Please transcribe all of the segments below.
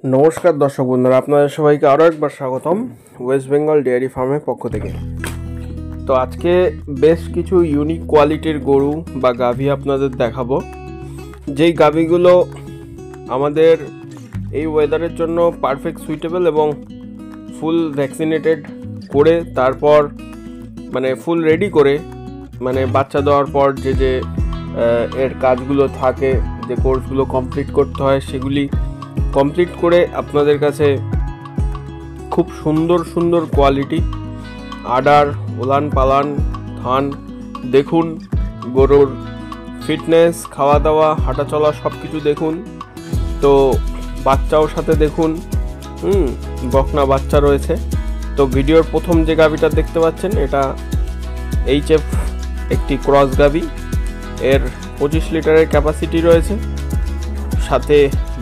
নমস্কার দর্শক বন্ধুরা, আপনাদের সবাইকে আরও একবার স্বাগতম ওয়েস্ট বেঙ্গল ডেয়ারি ফার্মের পক্ষ থেকে। তো আজকে বেশ কিছু ইউনিক কোয়ালিটির গরু বা গাভী আপনাদের দেখাবো, যেই গাভীগুলো আমাদের এই ওয়েদারের জন্য পারফেক্ট সুইটেবল এবং ফুল ভ্যাকসিনেটেড করে তারপর ফুল রেডি করে বাচ্চা দেওয়ার পর যে এর কাজগুলো থাকে, যে কোর্সগুলো কমপ্লিট করতে হয় সেগুলি কমপ্লিট করে আপনাদের কাছে খুব সুন্দর সুন্দর কোয়ালিটি আডার, ওলান পালান, থান দেখুন, গরুর ফিটনেস, খাওয়া দাওয়া, হাঁটা চলা সব কিছু দেখুন। তো বাচ্চাও সাথে দেখুন, বকনা বাচ্চা রয়েছে। তো ভিডিওর প্রথম যে গাভীটা দেখতে পাচ্ছেন এটা HF একটি ক্রস গাভী, এর 25 লিটারের ক্যাপাসিটি রয়েছে, সাথে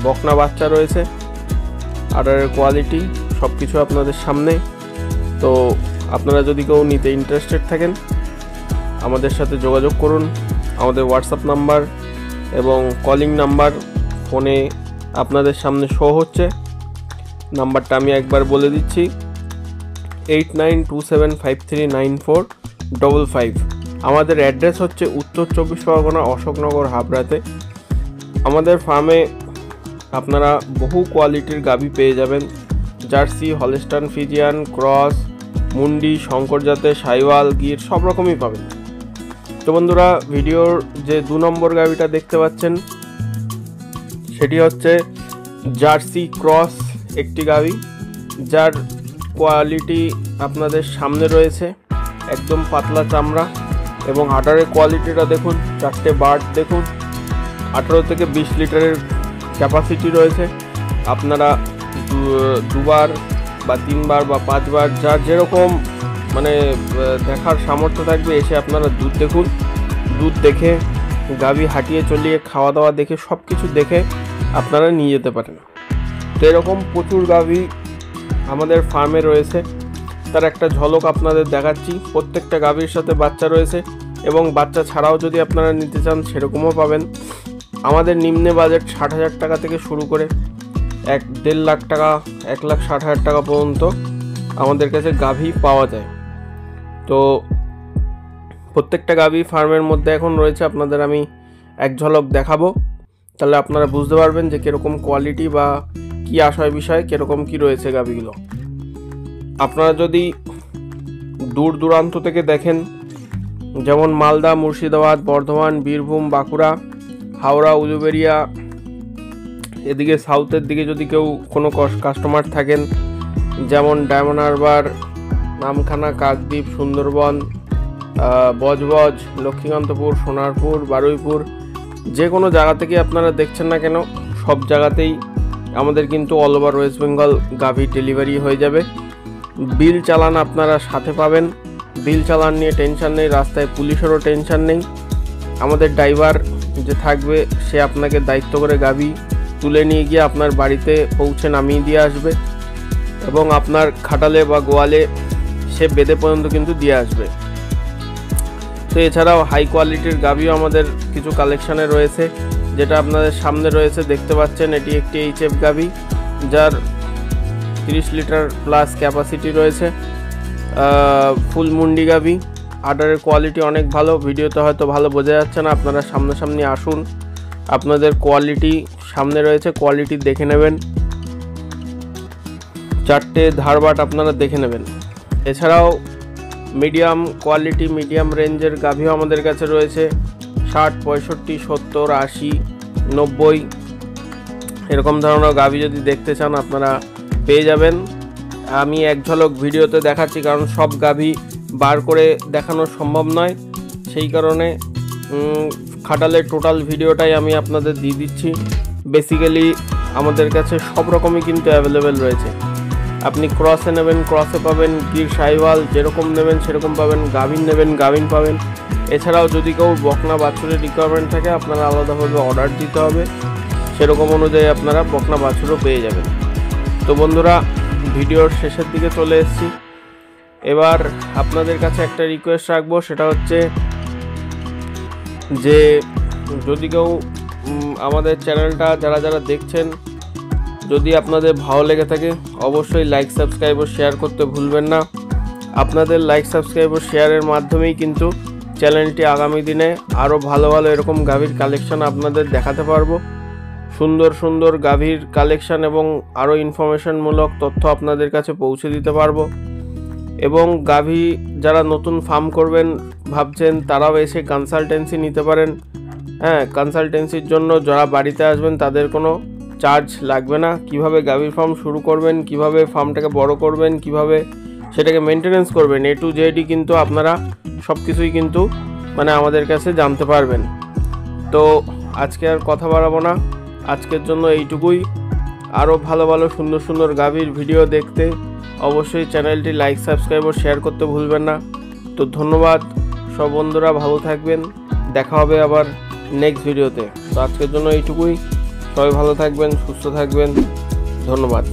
বকনা বাচ্চা রয়েছে, আডারের কোয়ালিটি সব কিছু আপনাদের সামনে। তো আপনারা যদি কেউ নিতে ইন্টারেস্টেড থাকেন আমাদের সাথে যোগাযোগ করুন। আমাদের হোয়াটসঅ্যাপ নাম্বার এবং কলিং নাম্বার ফোনে আপনাদের সামনে শো হচ্ছে। নাম্বারটা আমি একবার বলে দিচ্ছি, 8927539455। আমাদের অ্যাড্রেস হচ্ছে উত্তর 24 পরগনা, অশোকনগর, হাবড়াতে। আমাদের ফার্মে আপনারা বহু কোয়ালিটির গাভী পেয়ে যাবেন, জার্সি, হলস্টাইন ফ্রিজিয়ান, ক্রস, মুন্ডি, শঙ্কর জাতের, সাইওয়াল, গির সব রকমই পাবেন। তো বন্ধুরা, ভিডিওর যে 2 নম্বর গাভীটা দেখতে পাচ্ছেন সেটি হচ্ছে জার্সি ক্রস একটি গাভী, যার কোয়ালিটি আপনাদের সামনে রয়েছে, একদম পাতলা চামড়া এবং আডারের কোয়ালিটিটা দেখুন, 4টে বার্ড দেখুন, 18 থেকে 20 লিটারের ক্যাপাসিটি রয়েছে। আপনারা 2বার বা 3বার বা 5বার যার যেরকম দেখার সামর্থ্য থাকবে এসে আপনারা দুধ দেখুন, দুধ দেখে গাভী হাঁটিয়ে চলিয়ে খাওয়া দাওয়া দেখে সব কিছু দেখে আপনারা নিয়ে যেতে পারেন। তো এরকম প্রচুর গাভী আমাদের ফার্মে রয়েছে, তার একটা ঝলক আপনাদের দেখাচ্ছি। প্রত্যেকটা গাভীর সাথে বাচ্চা রয়েছে এবং বাচ্চা ছাড়াও যদি আপনারা নিতে চান সেরকমও পাবেন। আমাদের নিম্নে বাজেট 60,000 টাকা থেকে শুরু করে 1.5 লাখ টাকা, 1,60,000 টাকা পর্যন্ত আমাদের কাছে গাভী পাওয়া যায়। তো প্রত্যেকটা গাভী ফার্মের মধ্যে এখন রয়েছে, আপনাদের আমি এক ঝলক দেখাবো, তাহলে আপনারা বুঝতে পারবেন যে কীরকম কোয়ালিটি বা কী আশয় বিষয় কীরকম কী রয়েছে গাভীগুলো। আপনারা যদি দূর দূরান্ত থেকে দেখেন, যেমন মালদা, মুর্শিদাবাদ, বর্ধমান, বীরভূম, বাঁকুড়া, হাওড়া, উলুবেড়িয়া, এদিকে সাউথের দিকে যদি কেউ কোনো কাস্টমার থাকেন, যেমন ডায়মন্ড হারবার, নামখানা, কাকদ্বীপ, সুন্দরবন, বজবজ, লক্ষ্মীকান্তপুর, সোনারপুর, বারুইপুর, যে কোনো জায়গা থেকে আপনারা দেখছেন না কেন সব জায়গাতেই আমাদের কিন্তু অল ওভার ওয়েস্ট বেঙ্গল গাভী ডেলিভারি হয়ে যাবে। বিল চালান আপনারা সাথে পাবেন, বিল চালান নিয়ে টেনশন নেই, রাস্তায় পুলিশেরও টেনশন নেই। আমাদের ড্রাইভার যে থাকবে সে আপনাকে দায়িত্ব করে গাভী তুলে নিয়ে গিয়ে আপনার বাড়িতে পৌঁছে নামিয়ে দিয়ে আসবে এবং আপনার খাটালে বা গোয়ালে সে বেঁধে পর্যন্ত কিন্তু দিয়ে আসবে। তো এছাড়াও হাই কোয়ালিটির গাভীও আমাদের কিছু কালেকশানে রয়েছে, যেটা আপনাদের সামনে রয়েছে দেখতে পাচ্ছেন। এটি একটি HF গাভী, যার 30 লিটার প্লাস ক্যাপাসিটি রয়েছে, ফুল মুন্ডি গাভী, আডারের কোয়ালিটি অনেক ভালো। ভিডিওতে হয়তো ভালো বোঝা যাচ্ছে না, আপনারা সামনাসামনি আসুন, আপনাদের কোয়ালিটি সামনে রয়েছে, কোয়ালিটি দেখে নেবেন। 4টে ধারবাট আপনারা দেখে নেবেন। এছাড়াও মিডিয়াম কোয়ালিটি, মিডিয়াম রেঞ্জের গাভীও আমাদের কাছে রয়েছে, 60, 65, 70, 80, 90 এরকম ধরনের গাভী যদি দেখতে চান আপনারা পেয়ে যাবেন। আমি এক ঝলক ভিডিওতে দেখাচ্ছি, কারণ সব গাভী বার করে দেখানো সম্ভব নয়, সেই কারণে খাটালের টোটাল ভিডিওটাই আমি আপনাদের দিয়ে দিচ্ছি। বেসিক্যালি আমাদের কাছে সব রকমই কিন্তু অ্যাভেলেবেল রয়েছে। আপনি ক্রসে নেবেন, ক্রসে পাবেন, গির, সাইওয়াল যেরকম নেবেন সেরকম পাবেন, গাভীন নেবেন, গাভীন পাবেন। এছাড়াও যদি কেউ বকনা বাছুরের রিকোয়ারমেন্ট থাকে আপনারা আলাদাভাবে অর্ডার দিতে হবে, সেরকম অনুযায়ী আপনারা বকনা বাছুরও পেয়ে যাবেন। তো বন্ধুরা, ভিডিওর শেষের দিকে চলে এসেছি। এবার আপনাদের কাছে একটা রিকোয়েস্ট রাখবো, সেটা হচ্ছে যে যদি কেউ আমাদের চ্যানেলটা যারা যারা দেখছেন যদি আপনাদের ভালো লেগে থাকে অবশ্যই লাইক সাবস্ক্রাইব ও শেয়ার করতে ভুলবেন না। আপনাদের লাইক সাবস্ক্রাইব ও শেয়ারের মাধ্যমেই কিন্তু চ্যানেলটি আগামী দিনে আরও ভালো ভালো এরকম গাভীর কালেকশন আপনাদের দেখাতে পারবো। সুন্দর সুন্দর গাভীর কালেকশন এবং আরও ইনফরমেশনমূলক তথ্য আপনাদের কাছে পৌঁছে দিতে পারবো। এবং গাভী যারা নতুন ফার্ম করবেন ভাবছেন তারাও এসে কনসালটেন্সি নিতে পারেন। হ্যাঁ, কনসালটেন্সির জন্য যারা বাড়িতে আসবেন তাদের কোনো চার্জ লাগবে না। কিভাবে গাভীর ফার্ম শুরু করবেন, কিভাবে ফার্মটাকে বড় করবেন, কিভাবে সেটাকে মেনটেনেন্স করবেন, A to Z কিন্তু আপনারা সব কিছুই কিন্তু আমাদের কাছে জানতে পারবেন। তো আজকে আর কথা বাড়াবো না, আজকের জন্য এইটুকুই। আরও ভালো ভালো সুন্দর সুন্দর গাভীর ভিডিও দেখতে অবশ্যই চ্যানেলটি লাইক সাবস্ক্রাইব ও শেয়ার করতে ভুলবেন না। তো ধন্যবাদ সব বন্ধুরা, ভালো থাকবেন, দেখা হবে আবার নেক্সট ভিডিওতে। তো আজকের জন্য এইটুকুই, সবাই ভালো থাকবেন, সুস্থ থাকবেন, ধন্যবাদ।